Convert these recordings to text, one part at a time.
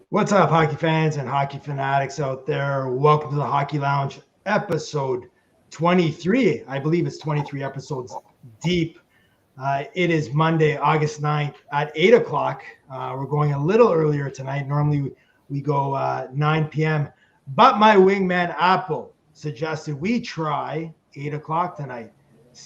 What's up, hockey fans and hockey fanatics out there? Welcome to the Hockey Lounge, episode 23. I believe it's 23 episodes deep. It is Monday, August 9th at 8 o'clock. We're going a little earlier tonight. Normally we go 9 p.m. But my wingman, Apple, suggested we try 8 o'clock tonight.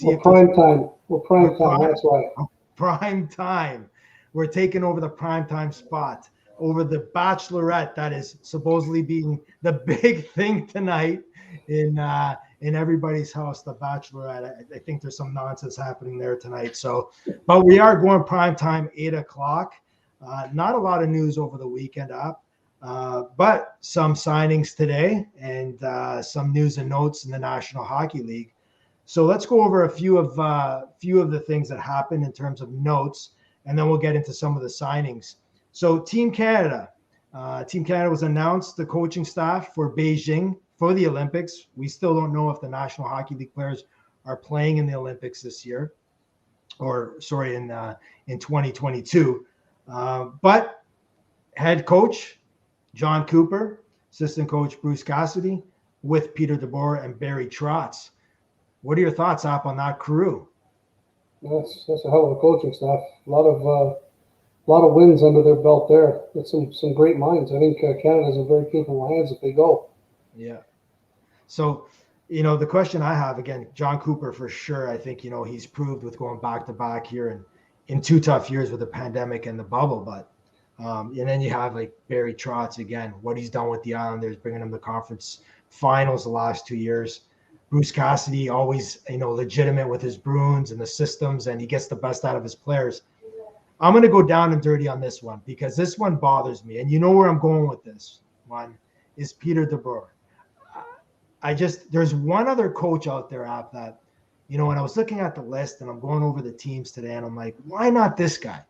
We're prime time. That's why. Prime time. We're taking over the prime time spot over the Bachelorette that is supposedly being the big thing tonight in everybody's house, the Bachelorette. I think there's some nonsense happening there tonight. So, but we are going prime time, 8 o'clock. Not a lot of news over the weekend up, but some signings today and some news and notes in the National Hockey League. So let's go over a few of the things that happened in terms of notes, and then we'll get into some of the signings. So Team Canada was announced, the coaching staff for Beijing for the Olympics. We still don't know if the National Hockey League players are playing in the Olympics this year, in 2022. But head coach John Cooper, assistant coach Bruce Cassidy, with Peter DeBoer and Barry Trotz. What are your thoughts, Op, on that crew? That's a hell of a coaching staff. A lot of wins under their belt there. It's some great minds. I think Canada's in very capable hands if they go. Yeah. So, the question I have, again, John Cooper for sure. I think, he's proved with going back to back here in 2 tough years with the pandemic and the bubble. But, and then you have like Barry Trotz again, what he's done with the Islanders, bringing them to conference finals the last 2 years. Bruce Cassidy, always, legitimate with his Bruins and the systems, and he gets the best out of his players. I'm going to go down and dirty on this one because this one bothers me. And you know where I'm going with this one is Peter DeBoer. There's one other coach out there, App, that, when I was looking at the list and I'm going over the teams today and I'm like, why not this guy?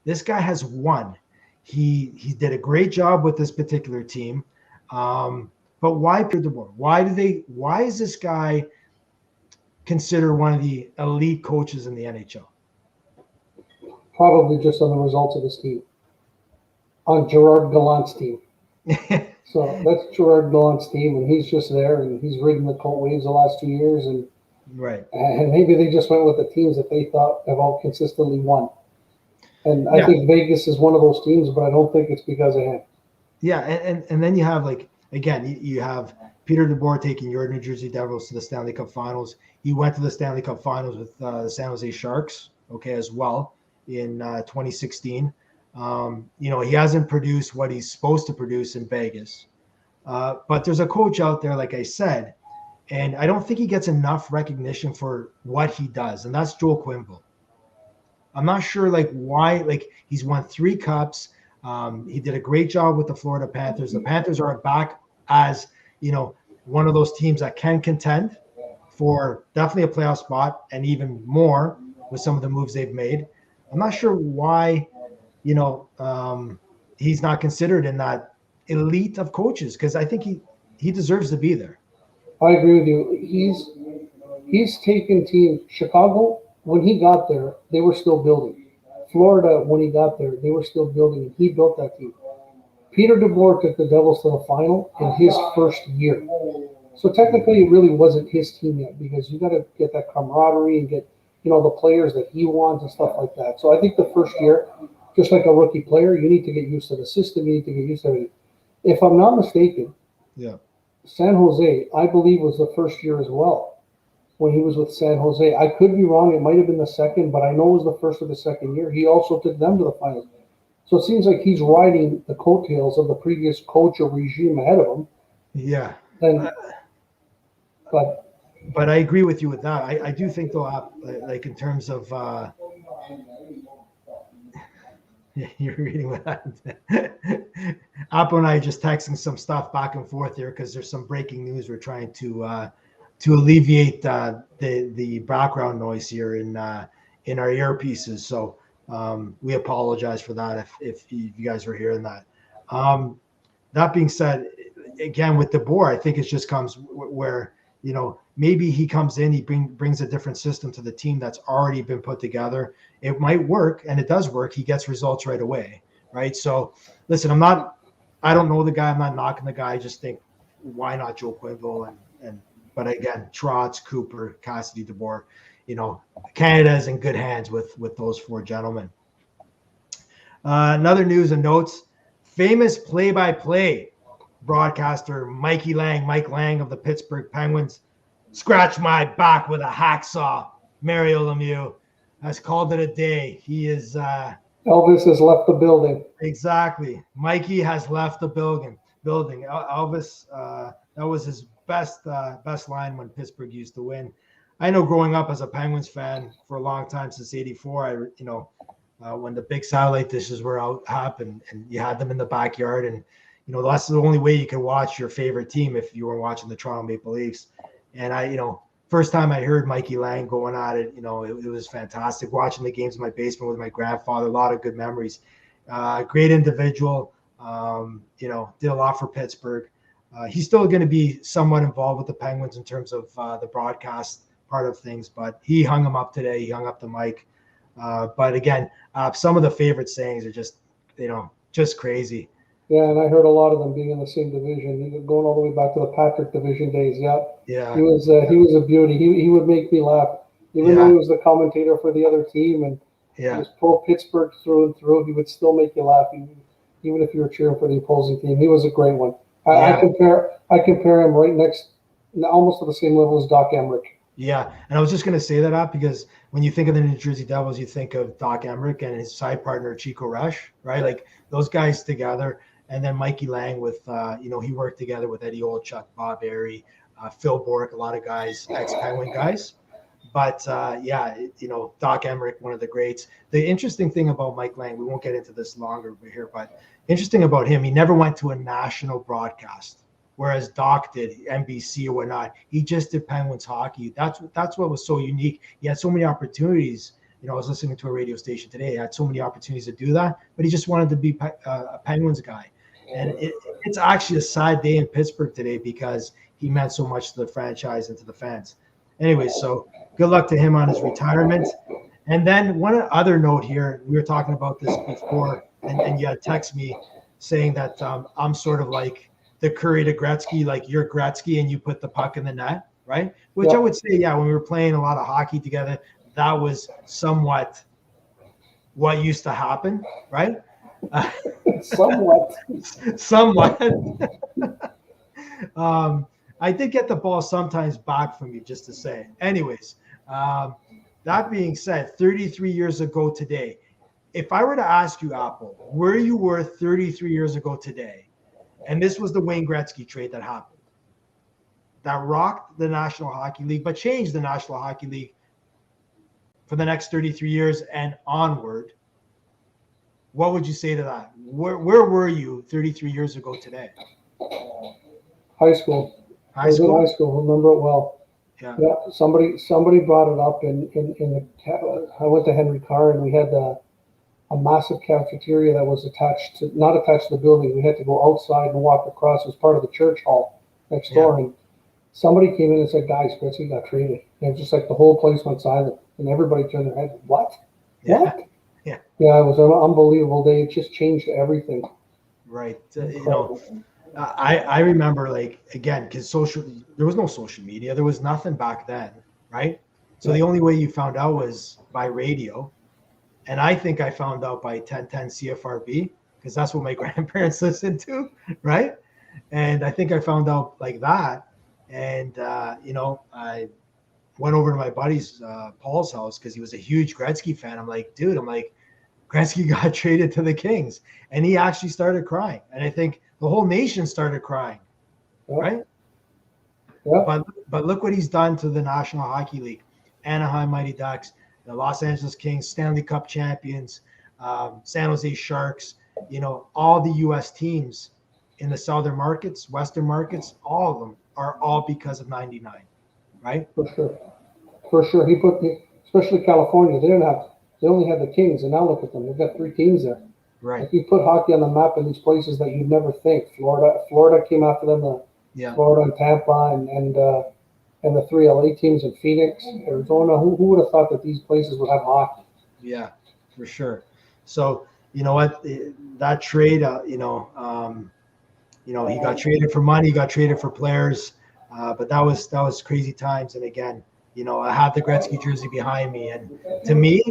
This guy has won. He did a great job with this particular team. But why Peter DeBoer? Why is this guy considered one of the elite coaches in the NHL? Probably just on the results of his team. On Gerard Gallant's team. So that's Gerard Gallant's team, and he's just there, and he's ridden the coat waves the last 2 years, and right. And maybe they just went with the teams that they thought have all consistently won. And I think Vegas is one of those teams, but I don't think it's because of him. Yeah, and then you have you have Peter DeBoer taking your New Jersey Devils to the Stanley Cup Finals. He went to the Stanley Cup Finals with the San Jose Sharks, as well, in 2016. He hasn't produced what he's supposed to produce in Vegas. But there's a coach out there, like I said, and I don't think he gets enough recognition for what he does, and that's Joel Quenneville. I'm not sure why, he's won 3 cups. He did a great job with the Florida Panthers. The Panthers are back as, one of those teams that can contend for definitely a playoff spot and even more with some of the moves they've made. I'm not sure why, he's not considered in that elite of coaches, because I think he deserves to be there. I agree with you. He's taken team Chicago, when he got there, they were still building. Florida, when he got there, they were still building, and he built that team. Peter DeBoer took the Devils to the final in his first year. So technically, it really wasn't his team yet, because you got to get that camaraderie and get, the players that he wants and stuff like that. So I think the first year, just like a rookie player, you need to get used to the system. You need to get used to everything. If I'm not mistaken, San Jose, I believe, was the first year as well when he was with San Jose. I could be wrong. It might have been the second, but I know it was the first or the second year. He also took them to the finals. So it seems like he's riding the coattails of the previous coach or regime ahead of him. Yeah. But but I agree with you with that. I do think though, like in terms of you're reading what Apple and I are just texting some stuff back and forth here because there's some breaking news. We're trying to alleviate the background noise here in our earpieces. So we apologize for that if you guys were hearing that. That being said, again with DeBoer, I think it just comes where maybe he comes in, he brings a different system to the team that's already been put together. It might work, and it does work. He gets results right away, right? So, listen, I don't know the guy. I'm not knocking the guy. I just think, why not Joe Quenneville? But again, Trotz, Cooper, Cassidy, DeBoer, Canada is in good hands with those four gentlemen. Another news and notes: famous play-by-play broadcaster Mike Lang of the Pittsburgh Penguins, scratch my back with a hacksaw. Mario Lemieux has called it a day. He is Elvis has left the building. Exactly. Mikey has left the building. Elvis, that was his best line when Pittsburgh used to win. I know growing up as a Penguins fan for a long time, since '84, when the big satellite dishes were out happened and you had them in the backyard, and that's the only way you could watch your favorite team if you were watching the Toronto Maple Leafs. And first time I heard Mikey Lang going at it, it was fantastic. Watching the games in my basement with my grandfather, a lot of good memories. Great individual, did a lot for Pittsburgh. He's still going to be somewhat involved with the Penguins in terms of the broadcast part of things, but he hung him up today. He hung up the mic. But again, some of the favorite sayings are just crazy. Yeah, and I heard a lot of them being in the same division, going all the way back to the Patrick division days. Yeah. He was a beauty. He would make me laugh, even though he was the commentator for the other team, and he was pro Pittsburgh through and through. He would still make you laugh, even if you were cheering for the opposing team. He was a great one. I compare him right next, almost to the same level as Doc Emrick. Yeah, and I was just going to say that because when you think of the New Jersey Devils, you think of Doc Emrick and his side partner Chico Resch, right? Like those guys together. And then Mikey Lang with, he worked together with Eddie Olchuk, Bob Airy, Phil Bork, a lot of guys, ex-Penguin guys. But, Doc Emrick, one of the greats. The interesting thing about Mike Lang, we won't get into this longer here, but interesting about him, he never went to a national broadcast, whereas Doc did, NBC or whatnot. He just did Penguins hockey. That's what was so unique. He had so many opportunities. I was listening to a radio station today. He had so many opportunities to do that, but he just wanted to be a Penguins guy. And it's actually a sad day in Pittsburgh today because he meant so much to the franchise and to the fans. Anyway, so good luck to him on his retirement. And then one other note here, we were talking about this before, and you had text me saying that I'm sort of like the Curry to Gretzky, like you're Gretzky and you put the puck in the net, right? Which I would say, when we were playing a lot of hockey together, that was somewhat what used to happen, right? Somewhat. I did get the ball sometimes back from you, just to say. Anyways, that being said, 33 years ago today, if I were to ask you, Apple, where you were 33 years ago today, and this was the Wayne Gretzky trade that happened, that rocked the National Hockey League, but changed the National Hockey League for the next 33 years and onward, what would you say to that? Where were you 33 years ago today? High school. High school? High school. Remember it well. Yeah. Somebody brought it up in the. I went to Henry Carr and we had a massive cafeteria that was not attached to the building. We had to go outside and walk across. It was part of the church hall next door. And somebody came in and said, "Guys, Gretzky got traded." And just like the whole place went silent, and everybody turned their head. What? Yeah. What? Yeah, it was an unbelievable day. It just changed everything. Right. I remember, because there was no social media. There was nothing back then, right? So the only way you found out was by radio. And I think I found out by 1010 CFRB because that's what my grandparents listened to, right? And I think I found out like that. And, I went over to my buddy's Paul's house because he was a huge Gretzky fan. I'm like, dude, Gretzky got traded to the Kings, and he actually started crying. And I think the whole nation started crying, right? Yeah, But look what he's done to the National Hockey League. Anaheim Mighty Ducks, the Los Angeles Kings, Stanley Cup champions, San Jose Sharks, all the U.S. teams in the southern markets, western markets, all of them are all because of 99, right? for sure. For sure. He put especially California, they only had the Kings, and now look at them. They've got 3 teams there. Right. Like he put hockey on the map in these places that you'd never think. Florida came after them, Yeah. Florida and Tampa and the 3 LA teams in Phoenix, Arizona. Who would have thought that these places would have hockey? Yeah, for sure. So you know what, that trade, he got traded for money, got traded for players, but that was crazy times. And again, I have the Gretzky jersey behind me, and to me,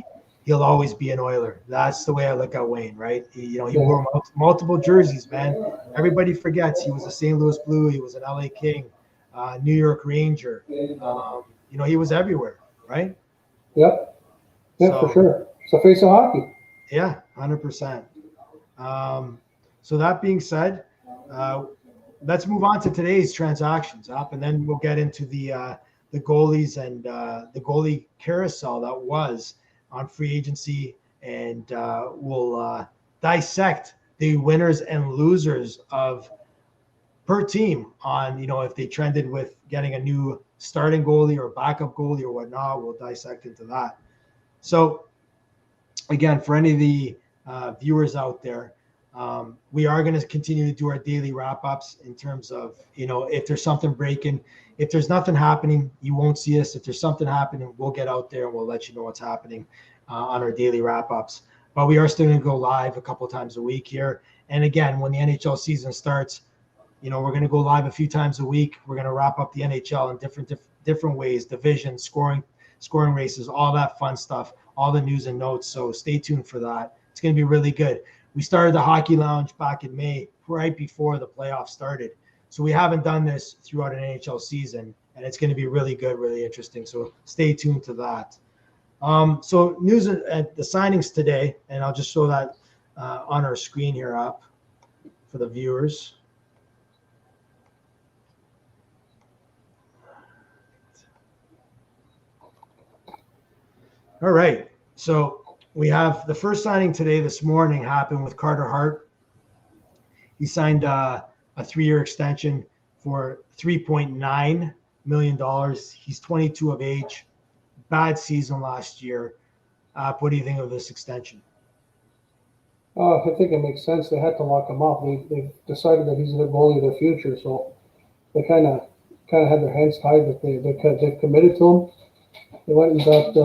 he'll always be an Oiler. That's the way I look at Wayne, right? He wore multiple jerseys, man. Everybody forgets he was a St. Louis Blue, he was an LA King, New York Ranger. He was everywhere, right? Yep. Yeah, So, for sure. It's the face of hockey. yeah, 100%. So that being said, let's move on to today's transactions up, and then we'll get into the goalies and the goalie carousel that was on free agency, and we'll dissect the winners and losers of per team on if they trended with getting a new starting goalie or backup goalie or whatnot. We'll dissect into that. So again, for any of the viewers out there, we are going to continue to do our daily wrap-ups in terms of, if there's something breaking. If there's nothing happening, you won't see us. If there's something happening, we'll get out there and we'll let you know what's happening on our daily wrap-ups. But we are still going to go live a couple of times a week here. And again, when the NHL season starts, we're going to go live a few times a week. We're going to wrap up the NHL in different ways, divisions, scoring races, all that fun stuff, all the news and notes. So stay tuned for that. It's going to be really good. We started the Hockey Lounge back in May, right before the playoffs started. So we haven't done this throughout an NHL season, and it's going to be really good, really interesting. So stay tuned to that. So news at the signings today, and I'll just show that on our screen here up for the viewers. All right. So we have the first signing today, this morning, happened with Carter Hart. He signed a 3-year extension for $3.9 million. He's 22 of age. Bad season last year. What do you think of this extension? I think it makes sense. They had to lock him up. They've decided that he's the goalie of the future, so they kind of had their hands tied. That they've committed to him. They went and got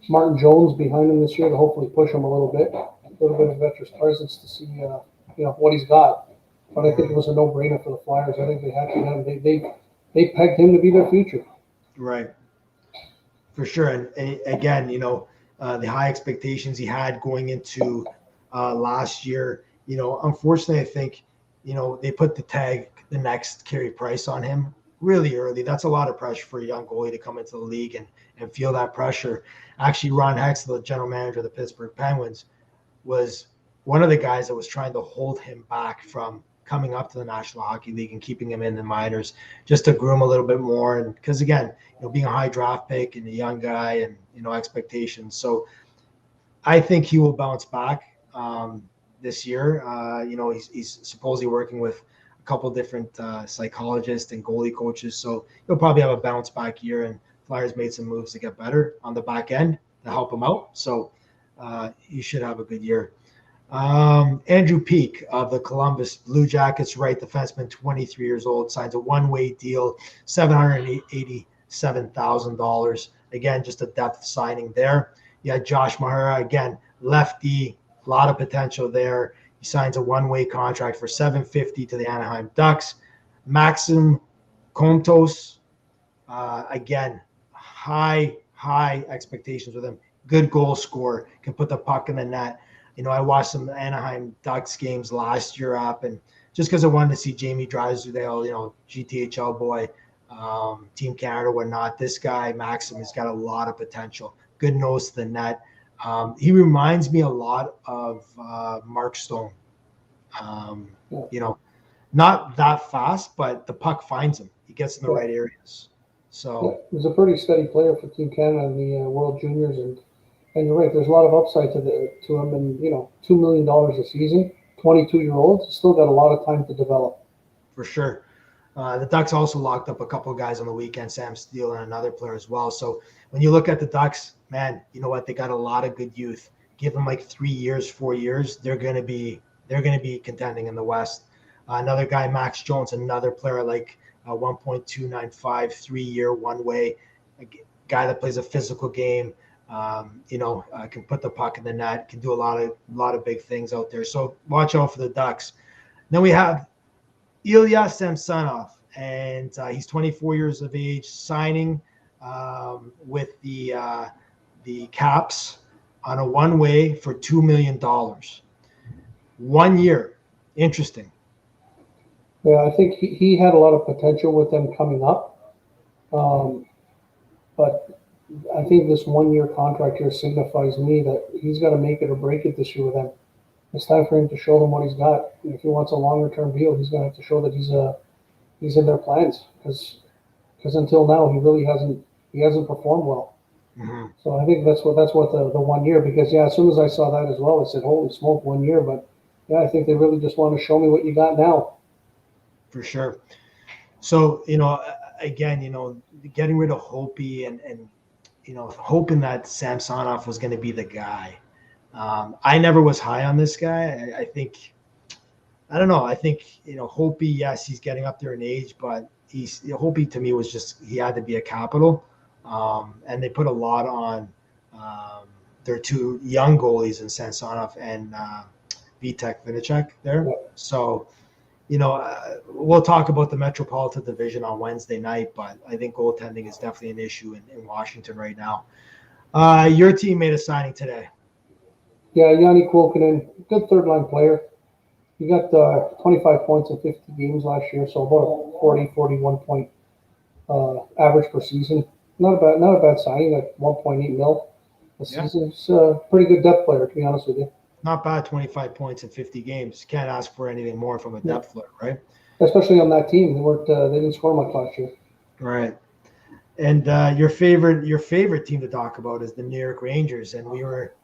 Martin Jones behind him this year to hopefully push him a little bit of veteran presence to see what he's got. But I think it was a no-brainer for the Flyers. I think they had to have they pegged him to be their future. Right. For sure. And again, the high expectations he had going into last year, unfortunately, I think, they put the next Carey Price on him really early. That's a lot of pressure for a young goalie to come into the league and feel that pressure. Actually, Ron Hextall, the general manager of the Pittsburgh Penguins, was one of the guys that was trying to hold him back from coming up to the National Hockey League and keeping him in the minors just to groom a little bit more. And because, again, being a high draft pick and a young guy and, expectations. So I think he will bounce back this year. He's supposedly working with a couple different psychologists and goalie coaches. So he'll probably have a bounce back year, and Flyers made some moves to get better on the back end to help him out. So he should have a good year. Andrew Peeke of the Columbus Blue Jackets, right defenseman, 23 years old, signs a one-way deal, $787,000. Again, just a depth signing there. You had Josh Mahura, again, lefty, a lot of potential there. He signs a one-way contract for $750,000 to the Anaheim Ducks. Maxim Komtos, again, high expectations with him. Good goal scorer, can put the puck in the net. I watched some Anaheim Ducks games last year up, and just because I wanted to see Jamie Drysdale, GTHL boy, Team Canada, whatnot. This guy, Maxim, has got a lot of potential. Good nose to the net. He reminds me a lot of Mark Stone. not that fast, but the puck finds him. He gets in the Yeah. right areas. So He's a pretty steady player for Team Canada in the World Juniors, and you're right. There's a lot of upside to him, and $2 million a season. 22-year-old, still got a lot of time to develop. for sure. The Ducks also locked up a couple of guys on the weekend, Sam Steele and another player as well. So when you look at the Ducks, man, you know what? They got a lot of good youth. Give them like 3 years, 4 years, they're gonna be contending in the West. Another guy, Max Jones, another player like 1.295, 3-year, one way, a guy that plays a physical game. Can put the puck in the net, can do a lot of big things out there. So watch out for the Ducks. Then we have Ilya Samsonov, and he's 24 years of age, signing with the Caps on a one-way for $2 million. 1 year. Interesting. Yeah, I think he had a lot of potential with them coming up. But I think this 1 year contract here signifies me that he's got to make it or break it this year with them. It's time for him to show them what he's got. And if he wants a longer term deal, he's going to have to show that he's in their plans, because until now he really hasn't performed well. Mm-hmm. So I think that's what the 1 year, because as soon as I saw that as well, I said, holy smoke, 1 year. But yeah, I think they really just want to show me what you got now. For sure. So, again, getting rid of Hopi and hoping that Samsonov was going to be the guy. I never was high on this guy. I think Hopi, yes, he's getting up there in age, but Hopi to me was just, he had to be a capital. And they put a lot on their two young goalies in Samsonov and Vitek Vinicek there. Yeah. So, we'll talk about the Metropolitan Division on Wednesday night, but I think goaltending is definitely an issue in Washington right now. Your team made a signing today. Yeah, Yanni Kuokkanen, good third line player. He got 25 points in 50 games last year, so about a 41 point average per season. Not a bad signing at 1.8 mil a season. It's a pretty good depth player, to be honest with you. Not bad, 25 points in 50 games. Can't ask for anything more from a depth player, right? Especially on that team, they didn't score much last year. Right. And your favorite team to talk about is the New York Rangers, and we were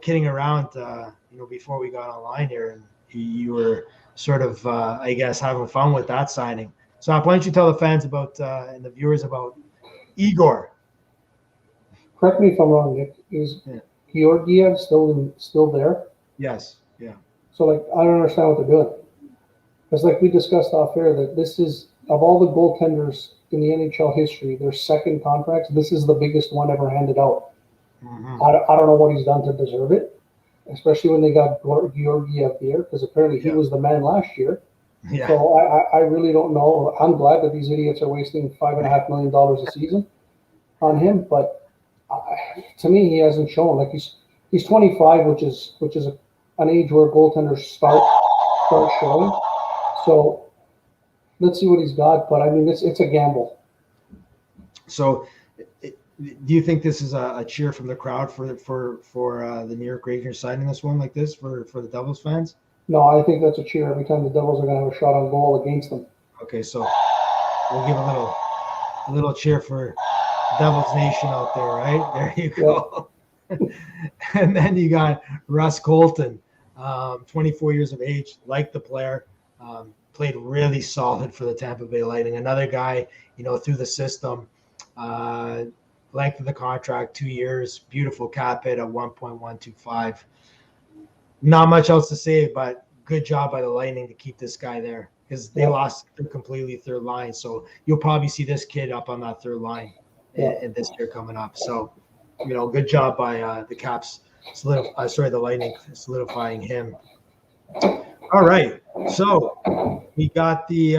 kidding around, before we got online here, and you were sort of, I guess, having fun with that signing. So why don't you tell the fans about and the viewers about Igor? Correct me if I'm wrong, Nick. Is Georgiev still there? Yes. Yeah. So I don't understand what they're doing. Because we discussed off air, that this is, of all the goaltenders in the NHL history, their second contracts, this is the biggest one ever handed out. Mm-hmm. I don't know what he's done to deserve it, especially when they got Georgiev there, because apparently he was the man last year. Yeah. So I really don't know. I'm glad that these idiots are wasting $5.5 million a season on him, but to me, he hasn't shown. He's 25, which is an age where goaltenders start showing. So let's see what he's got. But I mean, it's a gamble. So, do you think this is a cheer from the crowd for the New York Rangers signing this one like this for the Devils fans? No, I think that's a cheer every time the Devils are going to have a shot on goal against them. Okay, so we'll give a little cheer for Devils Nation out there, right? There you go. Yeah. And then you got Russ Colton, 24 years of age, like the player, played really solid for the Tampa Bay Lightning. Another guy, through the system, length of the contract, 2 years, beautiful cap hit at 1.125. Not much else to say, but good job by the Lightning to keep this guy there, because they lost completely third line. So you'll probably see this kid up on that third line in this year coming up. So, good job by the Caps, the Lightning solidifying him. All right, so we got the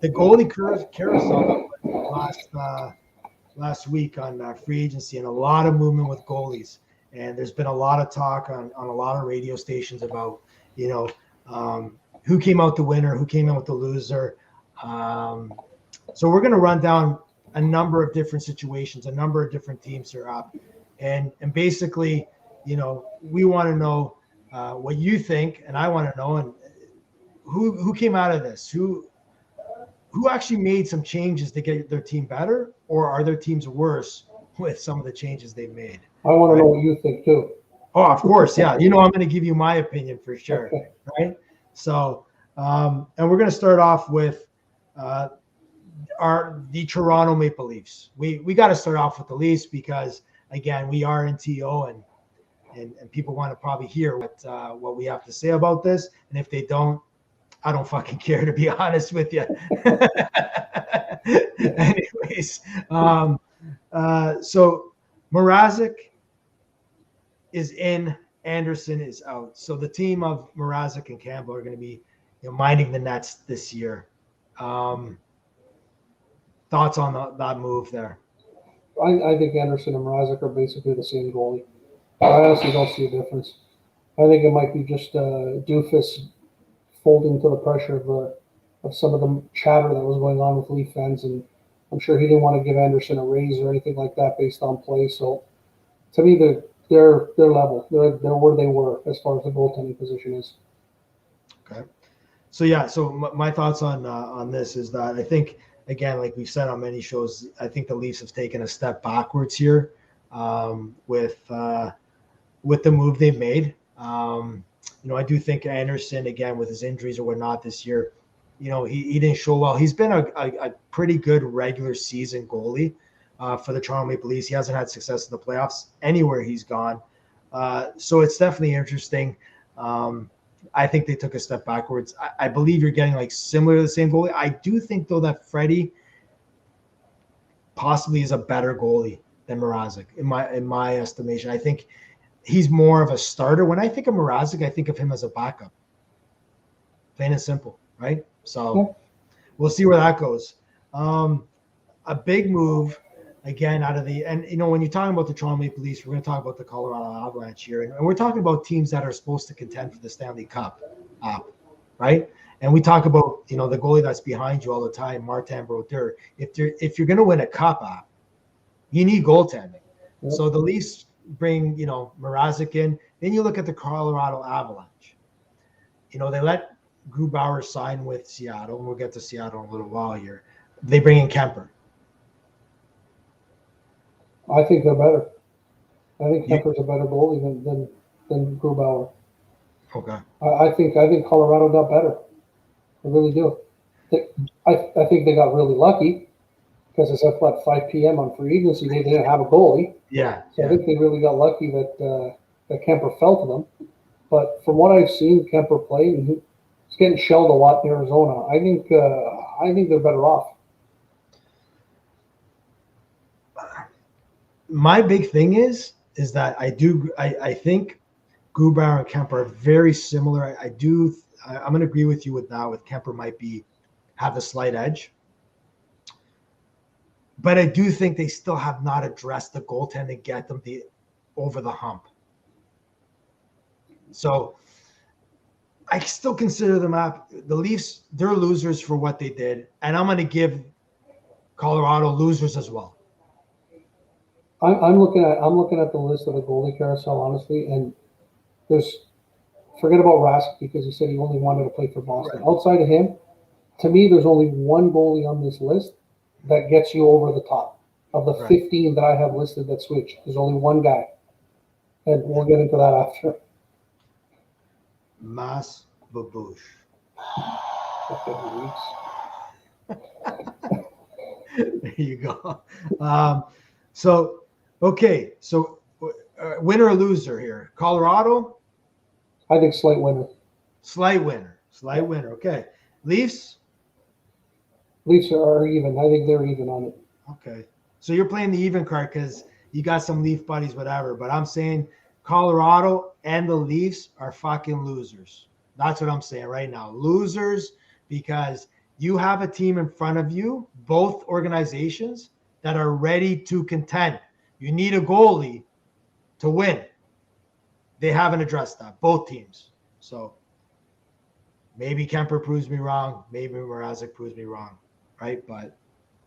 goalie carousel last week on free agency, and a lot of movement with goalies. And there's been a lot of talk on a lot of radio stations about, who came out the winner, who came out with the loser. So we're going to run down a number of different situations, a number of different teams are up. And basically, we want to know what you think, and I want to know, and who came out of this? Who actually made some changes to get their team better, or are their teams worse with some of the changes they've made? I want to know what you think too. Oh, of course, yeah. I'm going to give you my opinion for sure, Okay. right? So, and we're going to start off with the Toronto Maple Leafs. We got to start off with the Leafs because again, we are in TO and people want to probably hear what we have to say about this. And if they don't, I don't fucking care, to be honest with you. Anyways, so Mrazek is in, Anderson is out. So the team of Mrazek and Campbell are going to be minding the nets this year. Thoughts on that move there? I think Anderson and Mrazek are basically the same goalie. I honestly don't see a difference. I think it might be just Doofus folding to the pressure of some of the chatter that was going on with Leaf fans, and I'm sure he didn't want to give Anderson a raise or anything like that based on play. So to me, they're level. They're where they were as far as the goaltending position is. Okay. So yeah. So my thoughts on this is that I think, again, like we've said on many shows, I think the Leafs have taken a step backwards here with the move they've made. I do think Anderson, again, with his injuries or whatnot this year, he didn't show well. He's been a pretty good regular season goalie for the Toronto Maple Leafs. He hasn't had success in the playoffs anywhere he's gone. So it's definitely interesting. I think they took a step backwards. I believe you're getting like similar to the same goalie. I do think, though, that Freddie possibly is a better goalie than Mrazek in my estimation. I think he's more of a starter. When I think of Mrazek, I think of him as a backup. Plain and simple, right? So we'll see where that goes. A big move, again, when you're talking about the Toronto Maple Leafs, we're going to talk about the Colorado Avalanche here. And we're talking about teams that are supposed to contend for the Stanley Cup, right? And we talk about, the goalie that's behind you all the time, Martin Brodeur. If you're going to win a cup, you need goaltending. Yep. So the Leafs bring, Mrazek in. Then you look at the Colorado Avalanche. They let Grubauer sign with Seattle, and we'll get to Seattle in a little while here. They bring in Kemper. I think they're better. I think Kemper's a better goalie than Grubauer. Okay. I think Colorado got better. I really do. I think they got really lucky because it's at 5 p.m. on free agency. They didn't have a goalie. Yeah. So I think they really got lucky that Kemper fell to them. But from what I've seen Kemper play, he's getting shelled a lot in Arizona. I think they're better off. My big thing is that I think Grubauer and Kemper are very similar. I'm going to agree with you with Kemper might have a slight edge. But I do think they still have not addressed the goaltending to get them over the hump. So I still consider them the Leafs, they're losers for what they did. And I'm going to give Colorado losers as well. I'm looking at the list of the goalie carousel, honestly, and forget about Rask because he said he only wanted to play for Boston. Right. Outside of him, to me, there's only one goalie on this list that gets you over the top. Of the 15 that I have listed that switch, there's only one guy. And we'll get into that after. Mas Babouche. There you go. So winner or loser here? Colorado? I think slight winner. Slight winner. Okay. Leafs? Leafs are even. I think they're even on it. Okay. So you're playing the even card because you got some Leaf buddies, whatever. But I'm saying Colorado and the Leafs are fucking losers. That's what I'm saying right now. Losers because you have a team in front of you, both organizations, that are ready to contend. You need a goalie to win. They haven't addressed that, both teams. So maybe Kemper proves me wrong. Maybe Mrazek proves me wrong, right? But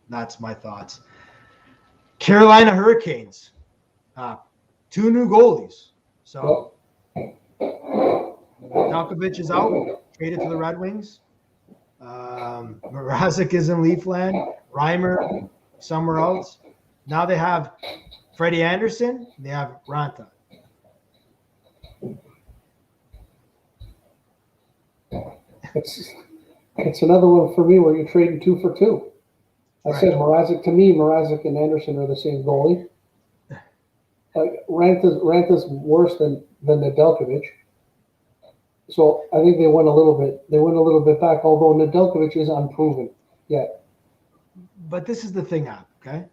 that's my thoughts. Carolina Hurricanes, 2 new goalies. So Talkovich is out. traded to the Red Wings. Mrazek is in Leafland. Reimer somewhere else. Now they have Freddie Anderson. They have Ranta. It's another one for me where you're trading 2 for 2. I Right. said Mrazek, to me, Mrazek and Anderson are the same goalie. Ranta's worse than Nedeljkovic. So I think they went a little bit back, although Nedeljkovic is unproven yet. But this is the thing, okay?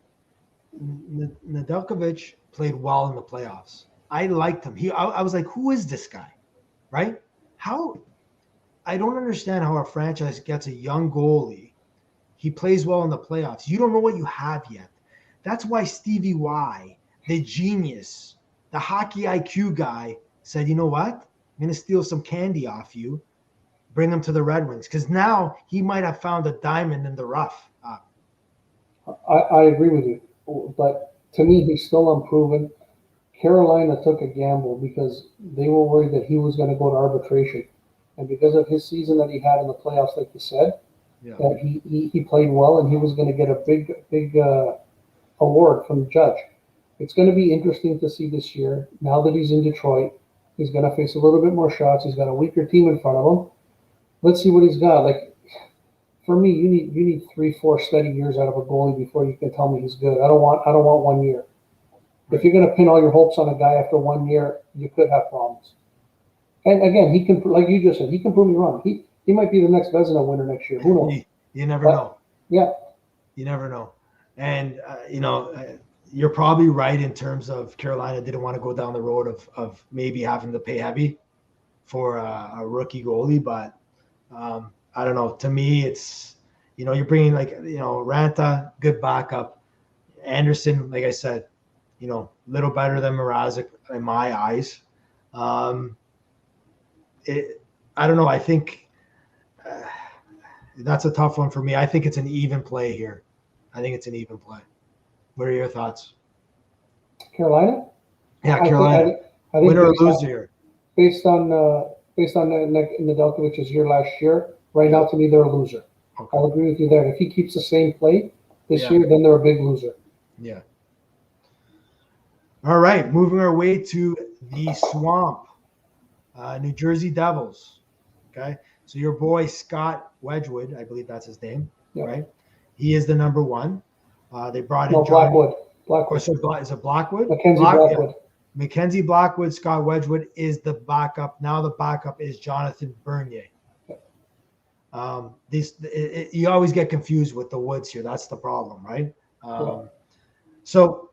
Nedeljkovic played well in the playoffs. I liked him. I was like, who is this guy? Right? I don't understand how a franchise gets a young goalie. He plays well in the playoffs. You don't know what you have yet. That's why Stevie Y, the genius, the hockey IQ guy, said, you know what? I'm going to steal some candy off you, bring him to the Red Wings. Because now he might have found a diamond in the rough. I agree with you. But to me, he's still unproven. Carolina took a gamble because they were worried that he was going to go to arbitration. And because of his season that he had in the playoffs, like you said, that he played well and he was going to get a big award from the judge. It's going to be interesting to see this year. Now that he's in Detroit, he's going to face a little bit more shots. He's got a weaker team in front of him. Let's see what he's got. Like, for me, you need 3-4 steady years out of a goalie before you can tell me he's good. I don't want 1 year. If you're going to pin all your hopes on a guy after 1 year, you could have problems. And again, he can, like you just said, he can prove me wrong. He might be the next Vezina winner next year. Who knows? You never know. Yeah. You never know. And, you're probably right in terms of Carolina didn't want to go down the road of maybe having to pay heavy for a rookie goalie. But I don't know. To me, it's, you're bringing Ranta, good backup. Anderson, like I said, little better than Mrazek in my eyes. I don't know. I think that's a tough one for me. I think it's an even play here. What are your thoughts? Carolina? Yeah, Carolina. I think winner or loser here. Based on Nedeljkovic's year last year, right now to me they're a loser. Okay. I'll agree with you there. If he keeps the same play this year, then they're a big loser. Yeah. All right, moving our way to the Swamp, New Jersey Devils. Okay, so your boy Scott Wedgwood, I believe that's his name, right? He is the number 1. They brought in Blackwood. Is it Blackwood? Blackwood. Yeah. Mackenzie Blackwood, Scott Wedgwood is the backup. Now the backup is Jonathan Bernier. You always get confused with the Woods here. That's the problem, right? So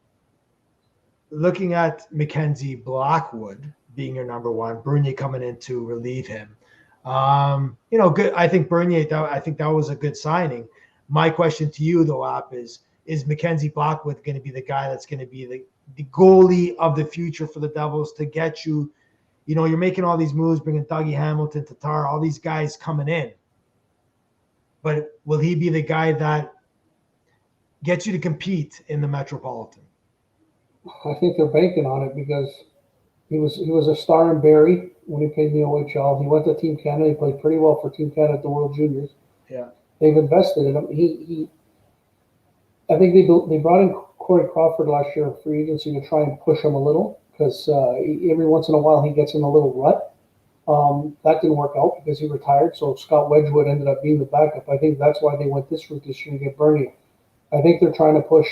looking at Mackenzie Blackwood being your number 1, Bernier coming in to relieve him. Good. I think Bernier, that was a good signing. My question to you, though, App, is Mackenzie Blackwood going to be the guy that's going to be the goalie of the future for the Devils to get you? You're making all these moves, bringing Dougie Hamilton, Tatar, all these guys coming in. But will he be the guy that gets you to compete in the Metropolitan? I think they're banking on it because he was a star in Barrie when he played in the OHL. He went to Team Canada. He played pretty well for Team Canada at the World Juniors. Yeah. They've invested in him. I think they brought in Corey Crawford last year in free agency to try and push him a little because every once in a while he gets in a little rut. That didn't work out because he retired, so Scott Wedgwood ended up being the backup. I think that's why they went this route this year to get Bernier. I think they're trying to push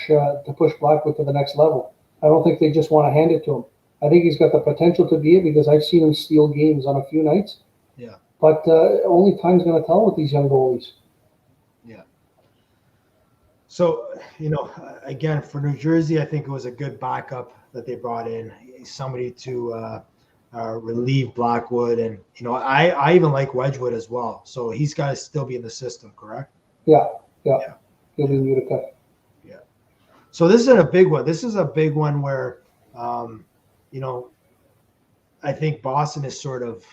Blackwood to the next level. I don't think they just want to hand it to him. I think he's got the potential to be it because I've seen him steal games on a few nights. Yeah. But only time's going to tell with these young goalies. Yeah. So, again, for New Jersey, I think it was a good backup that they brought in, somebody to relieve Blackwood. And, I even like Wedgwood as well. So he's got to still be in the system, correct? Yeah. He'll be in Utica. Yeah. So this isn't a big one. This is a big one where, I think Boston is sort of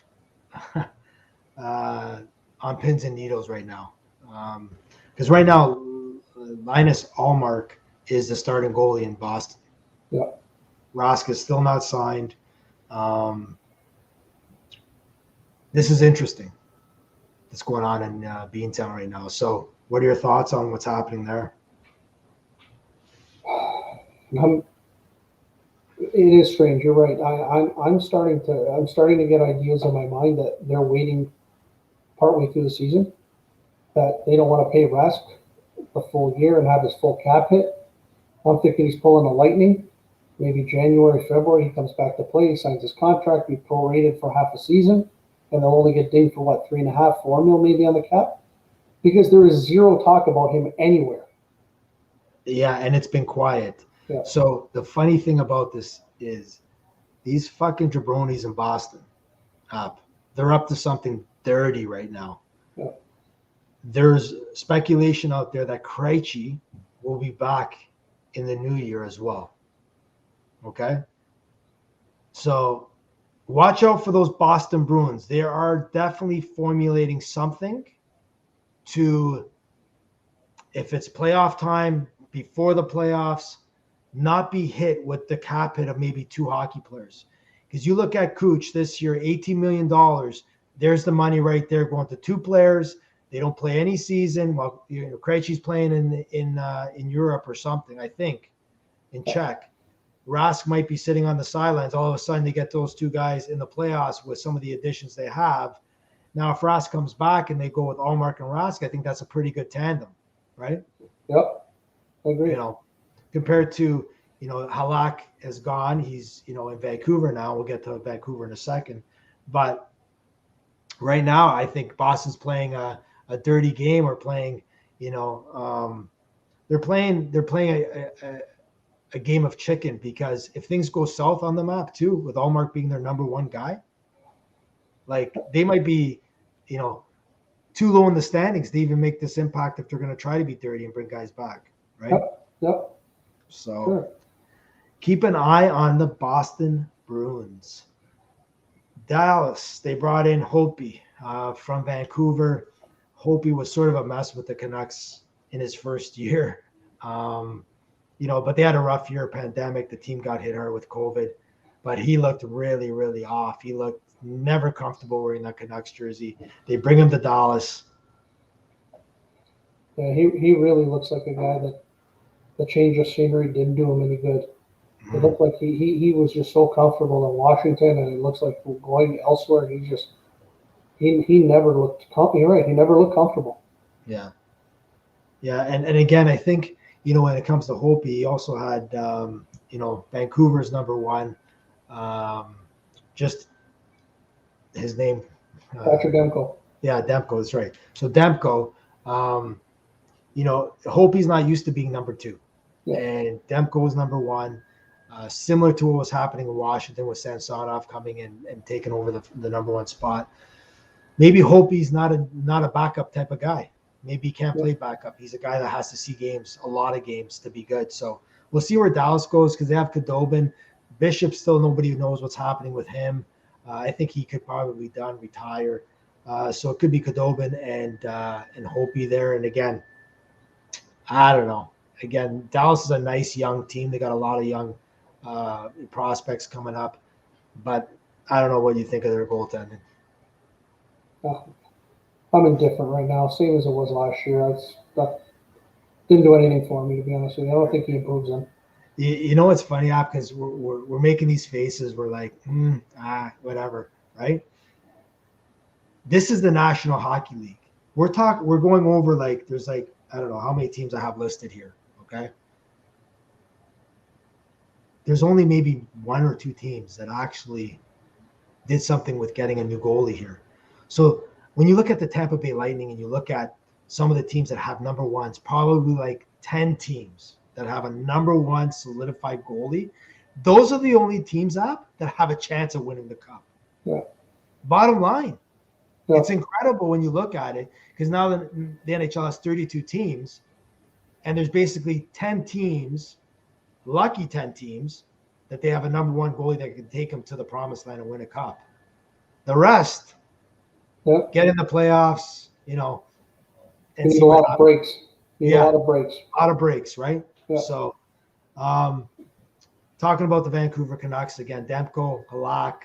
on pins and needles right now. Because right now, Linus Ullmark is the starting goalie in Boston. Yeah. Rask is still not signed. This is interesting. that's going on in Beantown right now. So what are your thoughts on what's happening there? It is strange. You're right. I'm starting to get ideas in my mind that they're waiting partway through the season, that they don't want to pay Rask the full year and have his full cap hit. I'm thinking he's pulling a Lightning. Maybe January, February, he comes back to play, he signs his contract, be prorated for half a season, and they'll only get dinged for what, 3.5, 4 mil maybe on the cap? Because there is zero talk about him anywhere. Yeah, and it's been quiet. Yeah. So the funny thing about this is these fucking jabronis in Boston they're up to something dirty right now. Yeah. There's speculation out there that Krejci will be back in the new year as well. Okay? So watch out for those Boston Bruins. They are definitely formulating something to, if it's playoff time, before the playoffs, not be hit with the cap hit of maybe 2 hockey players. Because you look at Cooch this year, $18 million. There's the money right there going to 2 players. They don't play any season. Well, Krejci's playing in Europe or something, I think, in Czech. Rask might be sitting on the sidelines. All of a sudden, they get those 2 guys in the playoffs with some of the additions they have. Now, if Rask comes back and they go with Allmark and Rask, I think that's a pretty good tandem, right? Yep, I agree. Compared to, Halak is gone. He's, in Vancouver now. We'll get to Vancouver in a second. But right now, I think Boston's playing a dirty game, or playing, they're playing a game of chicken, because if things go south on the map too, with Allmark being their number 1 guy, like they might be, too low in the standings to even make this impact if they're going to try to be dirty and bring guys back, right? Yep. So Sure. Keep an eye on the Boston Bruins. Dallas, they brought in Hopi from Vancouver. Hopi was sort of a mess with the Canucks in his first year. But they had a rough year, pandemic. The team got hit hard with COVID, but he looked really, really off. He looked never comfortable wearing that Canucks jersey. They bring him to Dallas. Yeah, he really looks like a guy that the change of scenery didn't do him any good. It looked like he was just so comfortable in Washington, and it looks like going elsewhere, he never looked comfortable. You're right, he never looked comfortable. Yeah. And again, I think, when it comes to Hopi, he also had, Vancouver's number 1. Just his name. Patrick Demko. Yeah, Demko is right. So Demko, Hopi's not used to being number 2. Yeah. And Demko was number 1. Similar to what was happening in Washington with Samsonov coming in and taking over the number 1 spot. Maybe Hopi's not a backup type of guy. Maybe he can't play backup. He's a guy that has to see games, a lot of games, to be good. So we'll see where Dallas goes, because they have Khudobin. Bishop, still nobody knows what's happening with him. I think he could probably be done, retire. So it could be Khudobin and Hopi there. And again, I don't know. Again, Dallas is a nice young team. They got a lot of young prospects coming up, but I don't know what you think of their goaltending. I'm indifferent right now, same as it was last year. That didn't do anything for me, to be honest with you. I don't think he improves them. It's funny, because we're making these faces. We're like, whatever, right? This is the National Hockey League. We're going over, like, there's like, I don't know how many teams I have listed here. Okay. There's only maybe 1 or 2 teams that actually did something with getting a new goalie here. So when you look at the Tampa Bay Lightning and you look at some of the teams that have number 1s, probably like 10 teams that have a number 1 solidified goalie, those are the only teams that have a chance of winning the cup. Yeah. Bottom line. Yeah. It's incredible when you look at it, because now the NHL has 32 teams, and there's basically 10 teams, lucky 10 teams, that they have a number 1 goalie that can take them to the promised land and win a cup. The rest get in the playoffs, and need a lot of breaks. A lot of breaks, right? Yeah. So, talking about the Vancouver Canucks again, Demko, Halak,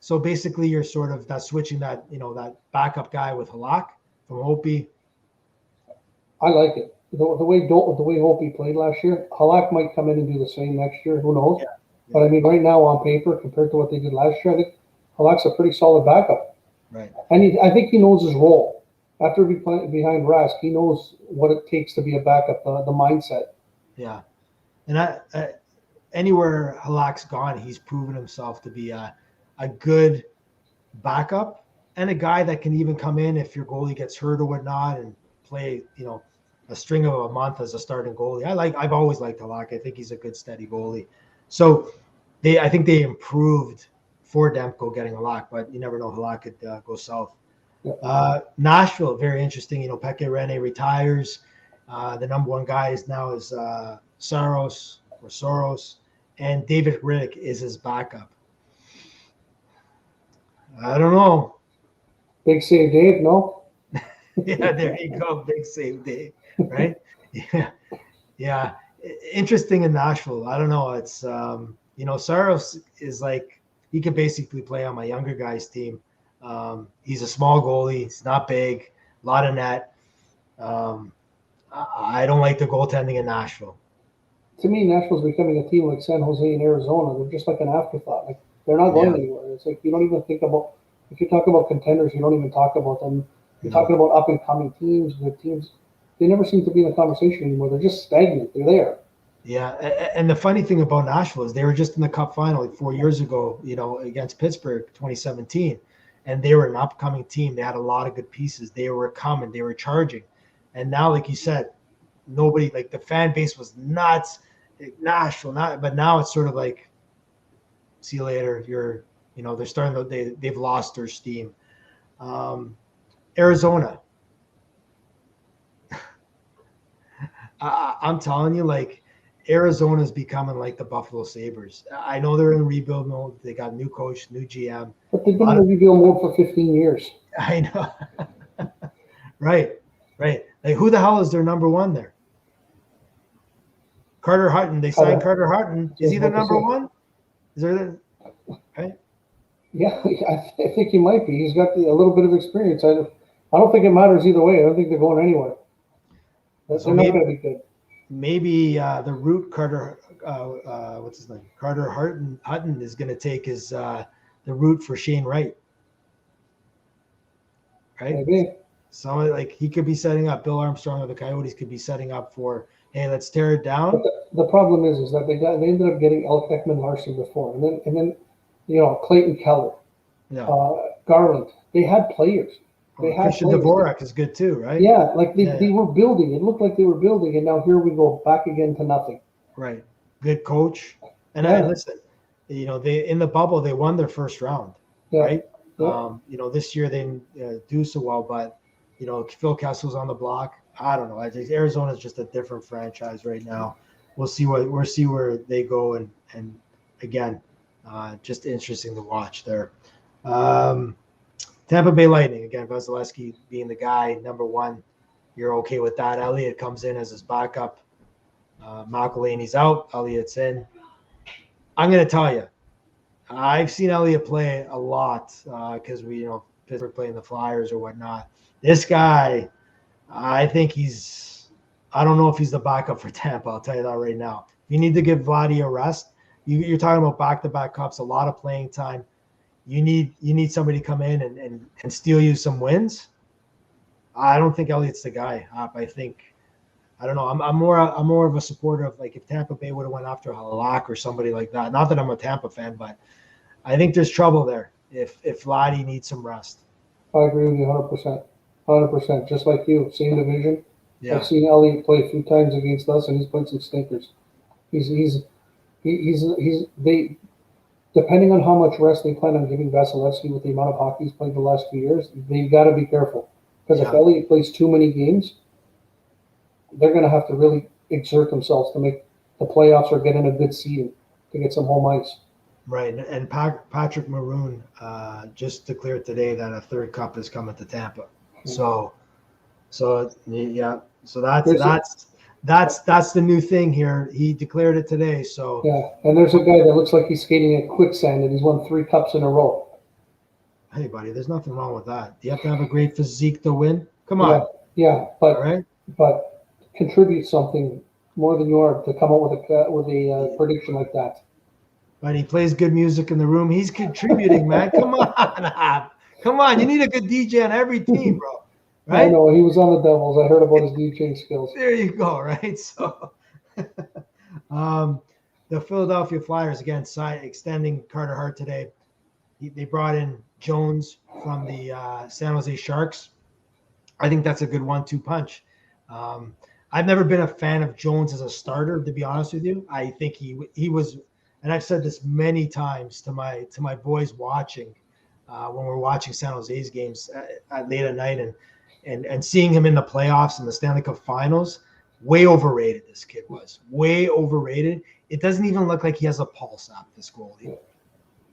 So basically, you're sort of that switching that that backup guy with Halak from Hopi. I like it. The way Hopi played last year, Halak might come in and do the same next year. Who knows? Yeah. But I mean, right now on paper, compared to what they did last year, I think Halak's a pretty solid backup. Right. And I think he knows his role. After behind Rask, he knows what it takes to be a backup. The mindset. Yeah, and I anywhere Halak's gone, he's proven himself to be a good backup and a guy that can even come in if your goalie gets hurt or whatnot and play, a string of a month as a starting goalie. I've always liked Halak. I think he's a good, steady goalie. So I think they improved for Demko getting Halak, but you never know, Halak could go south. Yeah. Nashville, very interesting. Peke Rene retires. The number one guy is Soros, and David Riddick is his backup. I don't know. Big save, Dave. No. Yeah, there you go. Big save, Dave. Right? Yeah. Interesting in Nashville. I don't know. It's Saros is like he could basically play on my younger guys' team. He's a small goalie. He's not big. A lot of net. I don't like the goaltending in Nashville. To me, Nashville's becoming a team like San Jose and Arizona. They're just like an afterthought. Like they're not going anywhere. It's like you don't even think about. If you talk about contenders, you don't even talk about them. You're talking about up and coming teams, good teams. They never seem to be in the conversation anymore. They're just stagnant. They're there. Yeah, and the funny thing about Nashville is they were just in the Cup final like 4 years ago, against Pittsburgh, 2017, and they were an upcoming team. They had a lot of good pieces. They were coming. They were charging, and now, like you said, nobody, like the fan base was nuts. Nashville, but now it's sort of like, see you later. They're starting to, they've lost their steam. Arizona. I'm telling you, like, Arizona's becoming like the Buffalo Sabres. I know they're in rebuild mode. They got new coach, new GM. But they've been in rebuild mode for 15 years. I know. Right. Like, who the hell is their number one there? Carter Hutton. They signed Carter Hutton. Is he the number one? Is there right? Yeah, I think he might be. He's got a little bit of experience. I don't think it matters either way. I don't think they're going anywhere. They're not going to be good. Maybe the route Carter, what's his name? Carter Hutton is going to take his the route for Shane Wright. Right? Maybe. So like he could be setting up. Bill Armstrong of the Coyotes could be setting up for, hey, let's tear it down. But the problem is that they ended up getting Elk Ekman Larson before, and then Clayton Keller, Garland. They had players. Christian Dvorak is good too, right? Yeah, like they were building. It looked like they were building, and now here we go back again to nothing. Right. Good coach. And listen, they in the bubble they won their first round, right? Yeah. This year they didn't do so well, but Phil Kessel's on the block. I don't know. I think Arizona's just a different franchise right now. We'll see where they go, and again, just interesting to watch there. Tampa Bay Lightning, again, Vasilevsky being the guy, number one. You're okay with that. Elliott comes in as his backup. McElhinney's out. Elliott's in. I'm going to tell you, I've seen Elliott play a lot because Pittsburgh playing the Flyers or whatnot. This guy, I think I don't know if he's the backup for Tampa. I'll tell you that right now. You need to give Vladdy a rest. You're talking about back-to-back cups, a lot of playing time. You need somebody to come in and steal you some wins. I don't think Elliott's the guy. I don't know. I'm more of a supporter of, like, if Tampa Bay would have went after Halak or somebody like that. Not that I'm a Tampa fan, but I think there's trouble there if Vladdy needs some rest. I agree with you 100%. 100%. Just like you, same division. Yeah. I've seen Elliott play a few times against us, and he's played some stinkers. They depending on how much rest they plan on giving Vasilevsky with the amount of hockey he's played the last 2 years, they've got to be careful. Because if Elliott plays too many games, they're going to have to really exert themselves to make the playoffs or get in a good seeding to get some home ice. Right, and Patrick Maroon just declared today that a third cup is coming to Tampa. So yeah, so that's the new thing here. He declared it today. So yeah, and there's a guy that looks like he's skating at quicksand, and he's won 3 cups in a row. Hey, buddy, there's nothing wrong with that. Do you have to have a great physique to win? Come Yeah, on. yeah, All right. but contribute something more than you are to come up with a prediction like that. But he plays good music in the room. He's contributing, man. Come on. Come on. You need a good DJ on every team, bro. I Right? know he was on the Devils. I heard about his DJing skills. There you go. Right. So, the Philadelphia Flyers again extending Carter Hart today. They brought in Jones from the San Jose Sharks. I think that's a good 1-2 punch. I've never been a fan of Jones as a starter, to be honest with you. I think he was, and I've said this many times to my boys watching when we're watching San Jose's games late at night and seeing him in the playoffs and the Stanley Cup Finals. Way overrated. This kid was way overrated. It doesn't even look like he has a pulse out this goalie.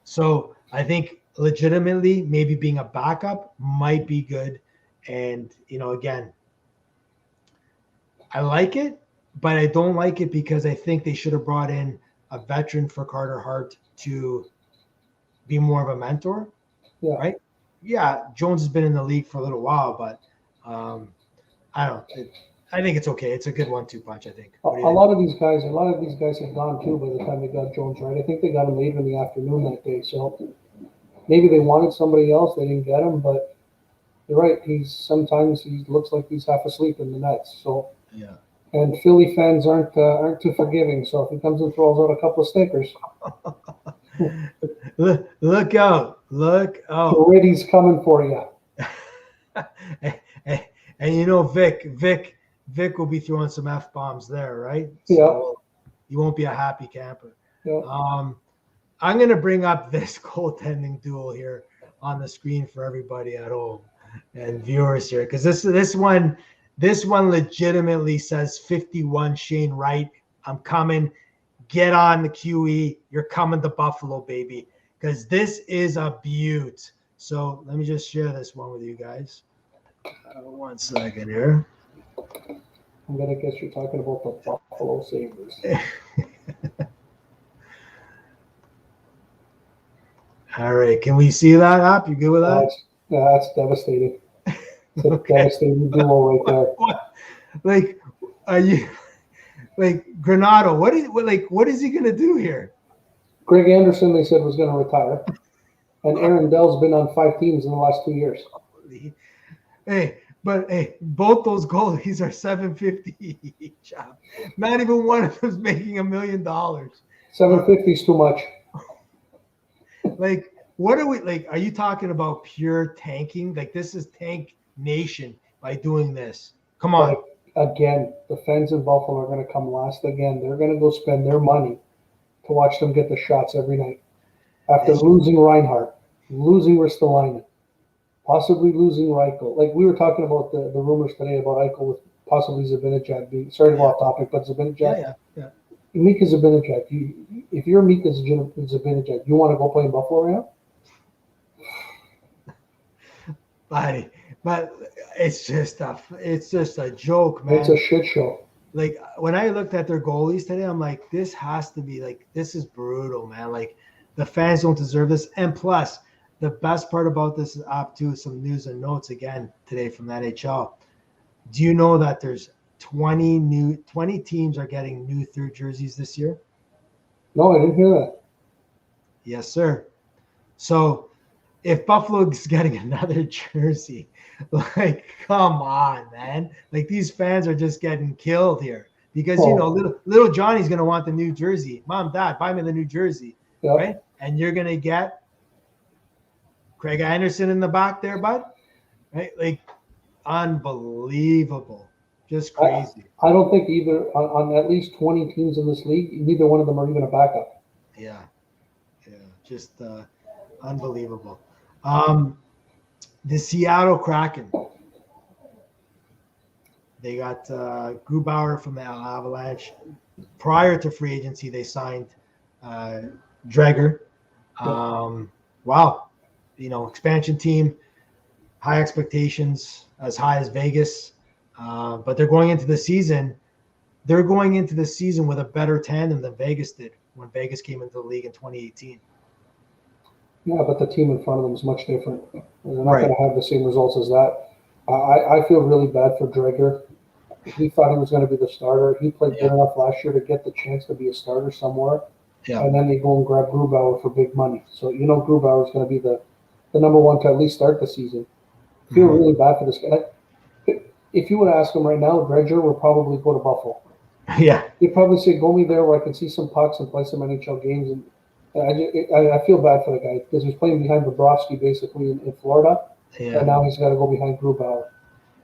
So I think legitimately maybe being a backup might be good. And, again, I like it, but I don't like it because I think they should have brought in a veteran for Carter Hart to be more of a mentor. Yeah. Right? Yeah, Jones has been in the league for a little while, but I think it's okay. It's a good 1-2 punch, I think. A lot of these guys have gone too by the time they got Jones, right? I think they got him later in the afternoon that day. So maybe they wanted somebody else. They didn't get him, but you're right. Sometimes he looks like he's half asleep in the nets. So yeah. And Philly fans aren't too forgiving. So if he comes and throws out a couple of stinkers, look out! Look out! The Riddy's coming for you. And Vic will be throwing some F-bombs there, right? So you won't be a happy camper. Yeah. I'm going to bring up this goaltending duel here on the screen for everybody at home and viewers here, because this one legitimately says 51 Shane Wright. I'm coming. Get on the QE. You're coming to Buffalo, baby, because this is a beaut. So let me just share this one with you guys. 1 second here. I'm going to guess you're talking about the Buffalo Sabres. All right. Can we see that up? You good with that? That's devastating. It's a devastating duo right there. Like, are you like Granato? What is he going to do here? Greg Anderson, they said, was going to retire. And Aaron Dell's been on 5 teams in the last 2 years. Hey, both those goalies are $750 each. Not even one of them's making $1 million. $750 is too much. Like, what are we like? Are you talking about pure tanking? Like, this is tank nation by doing this. Come on. But again, the fans in Buffalo are going to come last again. They're going to go spend their money to watch them get the shots every night. After losing Reinhart, losing Ristolainen, possibly losing Reichel. Like we were talking about the rumors today about Eichel with possibly Zibanejad being, sorry to go off topic, but Zibanejad. Yeah. Mika Zibanejad. If you're Mika Zibanejad, you want to go play in Buffalo right now? But it's just a joke, man. It's a shit show. Like when I looked at their goalies today, I'm like, this has to be like, this is brutal, man. Like the fans don't deserve this. And plus, the best part about this is up to some news and notes again today from the NHL. Do you know that there's 20 teams are getting new third jerseys this year? No, I didn't hear that. Yes, sir. So if Buffalo is getting another jersey, like, come on, man. Like these fans are just getting killed here because, little Johnny's going to want the new jersey. Mom, Dad, buy me the new jersey, right? And you're going to get Craig Anderson in the back there, bud, right? Like, unbelievable. Just crazy. I don't think either on at least 20 teams in this league, neither one of them are even a backup. Yeah. Just unbelievable. The Seattle Kraken. They got Grubauer from the Avalanche. Prior to free agency, they signed Dreger. Wow. Expansion team, high expectations, as high as Vegas. But they're going into the season. They're going into the season with a better tandem than Vegas did when Vegas came into the league in 2018. Yeah, but the team in front of them is much different. They're not Right. going to have the same results as that. I feel really bad for Dreger. He thought he was going to be the starter. He played Yeah. good enough last year to get the chance to be a starter somewhere. Yeah. And then they go and grab Grubauer for big money. So Grubauer is going to be the number one to at least start the season. I feel really bad for this guy. If you would ask him right now, Dredger would probably go to Buffalo. Yeah. He'd probably say, "Go me there where I can see some pucks and play some NHL games." And I feel bad for the guy because he's playing behind Bobrovsky basically in Florida, and Yeah. now he's got to go behind Grubauer.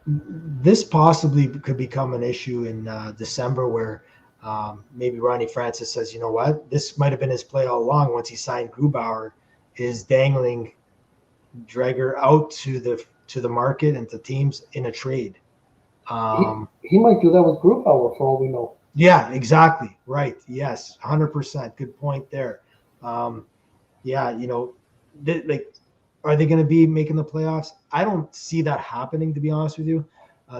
This possibly could become an issue in December where maybe Ronnie Francis says, you know what, this might have been his play all along once he signed Grubauer, is dangling Dreger out to the market and to teams in a trade. He might do that with Grubauer for all we know. Yeah, exactly. Right. Yes. 100%. Good point there. Yeah. Like, are they going to be making the playoffs? I don't see that happening, to be honest with you.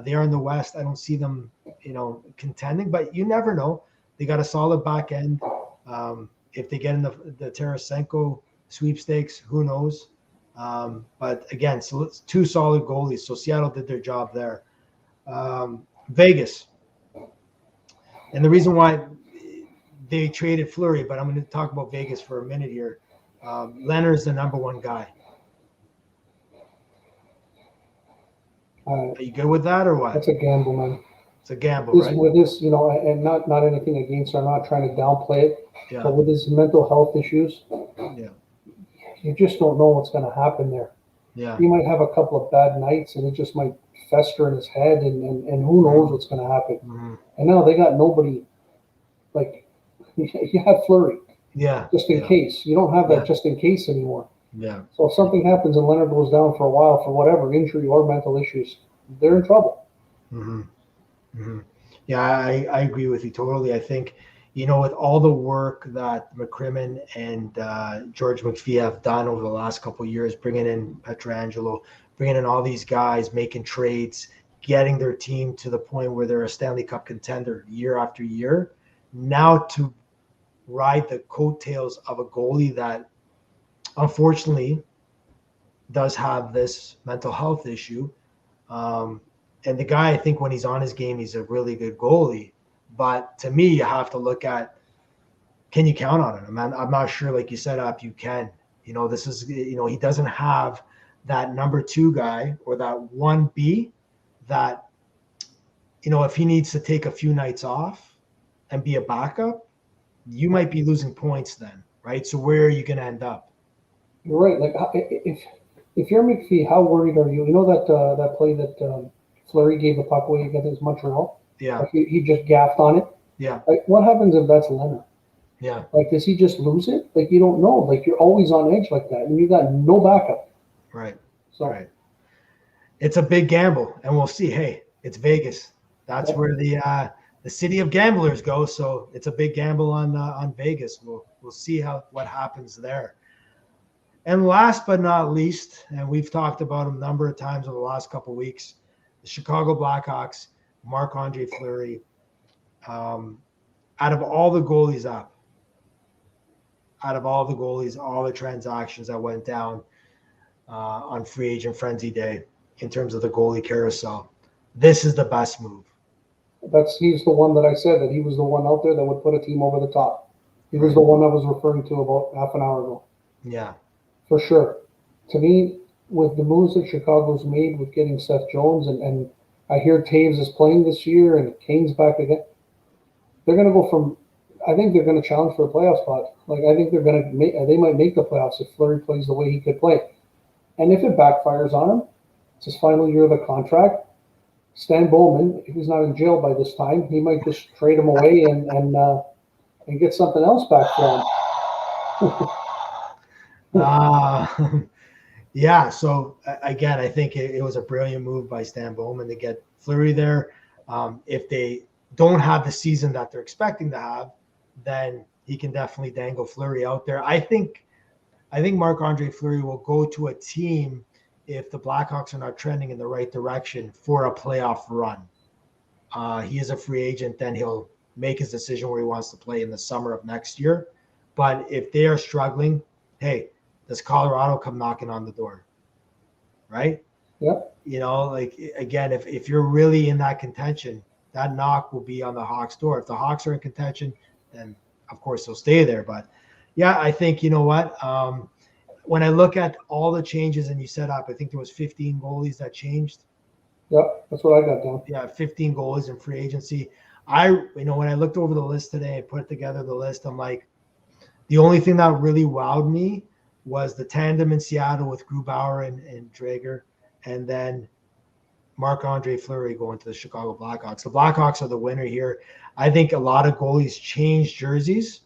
They are in the West. I don't see them, contending, but you never know. They got a solid back end. If they get in the Tarasenko sweepstakes, who knows? But again, so it's two solid goalies. So Seattle did their job there. Vegas. And the reason why they traded Fleury, but I'm going to talk about Vegas for a minute here. Leonard's the number one guy. Are you good with that or what? That's a gamble, man. It's a gamble, right? With this, and not anything against, I'm not trying to downplay it, Yeah. but with his mental health issues, Yeah. you just don't know what's going to happen there. Yeah. He might have a couple of bad nights, and it just might fester in his head, and who knows what's going to happen. Mm-hmm. And now they got nobody. Like you had Fleury, Yeah. just in case. You don't have that Yeah. just in case anymore. Yeah. So if something happens and Leonard goes down for a while for whatever injury or mental issues, they're in trouble. Mm-hmm. Mm-hmm. Yeah, I agree with you totally. I think, with all the work that McCrimmon and George McPhee have done over the last couple of years, bringing in Pietrangelo, bringing in all these guys, making trades, getting their team to the point where they're a Stanley Cup contender year after year. Now to ride the coattails of a goalie that unfortunately does have this mental health issue. And the guy, I think when he's on his game, he's a really good goalie. But to me, you have to look at, can you count on him? I'm not sure, like you said, if you can. This is, he doesn't have that number two guy or that 1B that, if he needs to take a few nights off and be a backup, you might be losing points then, right? So where are you going to end up? You're right. Like if you're McPhee, how worried are you? You know that play that Fleury gave the puck away against Montreal? Yeah. Like he just gaffed on it. Yeah. Like what happens if that's Leonard? Yeah. Like does he just lose it? Like you don't know. Like you're always on edge like that, and you got no backup. Right. So right. It's a big gamble, and we'll see. Hey, it's Vegas. That's where the city of gamblers go. So it's a big gamble on Vegas. We'll see what happens there. And last but not least, and we've talked about him a number of times over the last couple of weeks, the Chicago Blackhawks, Marc-Andre Fleury. Out of all the goalies all the transactions that went down on free agent frenzy day in terms of the goalie carousel, this is the best move. He's the one that I said that he was the one out there that would put a team over the top. He was the one I was referring to about half an hour ago. Yeah. For sure. To me, with the moves that Chicago's made with getting Seth Jones, and I hear Taves is playing this year and Kane's back again, they're going to go from, I think they're going to challenge for a playoff spot. Like, I think they might make the playoffs if Fleury plays the way he could play. And if it backfires on him, it's his final year of the contract. Stan Bowman, if he's not in jail by this time, he might just trade him away and get something else back for him. Yeah. So again, I think it was a brilliant move by Stan Bowman to get Fleury there. If they don't have the season that they're expecting to have, then he can definitely dangle Fleury out there. I think Marc-Andre Fleury will go to a team if the Blackhawks are not trending in the right direction for a playoff run. He is a free agent, then he'll make his decision where he wants to play in the summer of next year. But if they are struggling, hey, does Colorado come knocking on the door? Right? Yep. You know, like, again, if you're really in that contention, that knock will be on the Hawks' door. If the Hawks are in contention, then of course they'll stay there. But yeah, I think, you know what? When I look at all the changes and you set up, I think there was 15 goalies that changed. Yep. That's what I got down. Yeah, 15 goalies in free agency. When I looked over the list today, I put together the list. I'm like, the only thing that really wowed me was the tandem in Seattle with Grubauer and Drager, and then Marc-Andre Fleury going to the Chicago Blackhawks. The Blackhawks are the winner here. I think a lot of goalies change jerseys,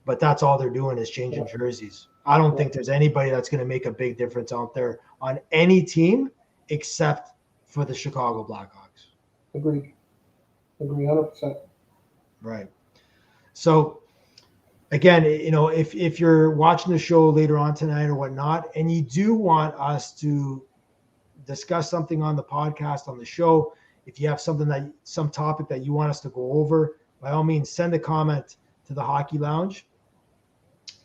but that's all they're doing is changing jerseys. I don't think there's anybody that's going to make a big difference out there on any team except for the Chicago Blackhawks. Agreed. Agree 100%. Right. So, again, you know, if you're watching the show later on tonight or whatnot, and you do want us to discuss something on the podcast, on the show, if you have some topic that you want us to go over, by all means, send a comment to the Hockey Lounge.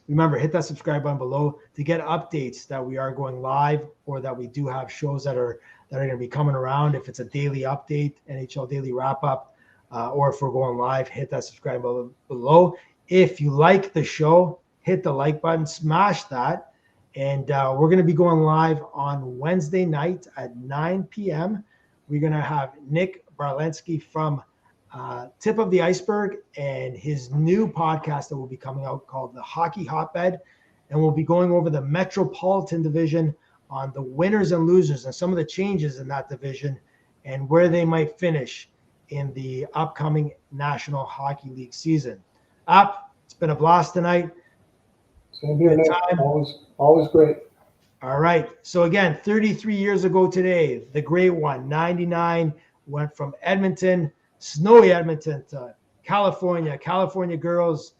Remember, hit that subscribe button below to get updates that we are going live, or that we do have shows that are going to be coming around. If it's a daily update, NHL daily wrap up, or if we're going live, hit that subscribe button below. If you like the show, hit the like button, smash that. And we're going to be going live on Wednesday night at 9 p.m. We're going to have Nick Barlensky from Tip of the Iceberg and his new podcast that will be coming out called The Hockey Hotbed. And we'll be going over the Metropolitan Division on the winners and losers and some of the changes in that division and where they might finish in the upcoming National Hockey League season. It's been a blast tonight. Same here, Nick. Always great. All right. So again, 33 years ago today, the great one, 99, went from Edmonton, snowy Edmonton, to California. California girls,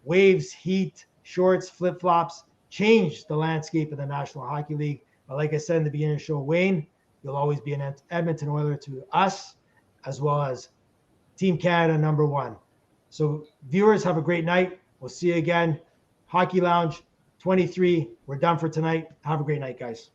waves, heat, shorts, flip-flops, changed the landscape of the National Hockey League. But like I said in the beginning of the show, Wayne, you'll always be an Edmonton Oiler to us, as well as Team Canada #1. So viewers, have a great night. We'll see you again. Hockey Lounge 23. We're done for tonight. Have a great night, guys.